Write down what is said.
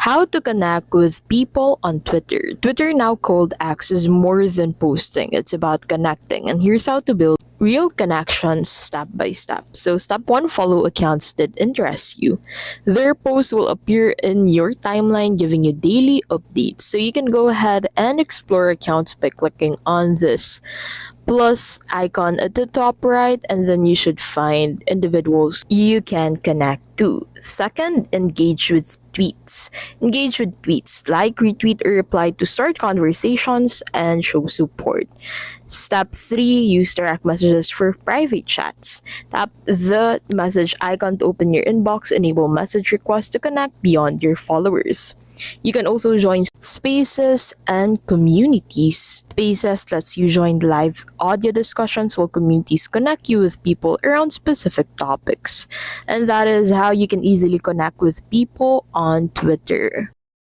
How to connect with people on Twitter. Twitter, now called X, is more than posting, it's about connecting. And here's how to build real connections step by step. So, step one, follow accounts that interest you. Their posts will appear in your timeline, giving you daily updates. So, you can go ahead and explore accounts by clicking on this plus icon at the top right, and then you should find individuals you can connect to. Second, engage with tweets. Engage with tweets, like, retweet, or reply to start conversations and show support. Step 3, use direct messages for private chats. Tap the message icon to open your inbox, enable message requests to connect beyond your followers. You can also join spaces and communities. Spaces lets you join live audio discussions, while communities connect you with people around specific topics. And that is how you can easily connect with people on Twitter.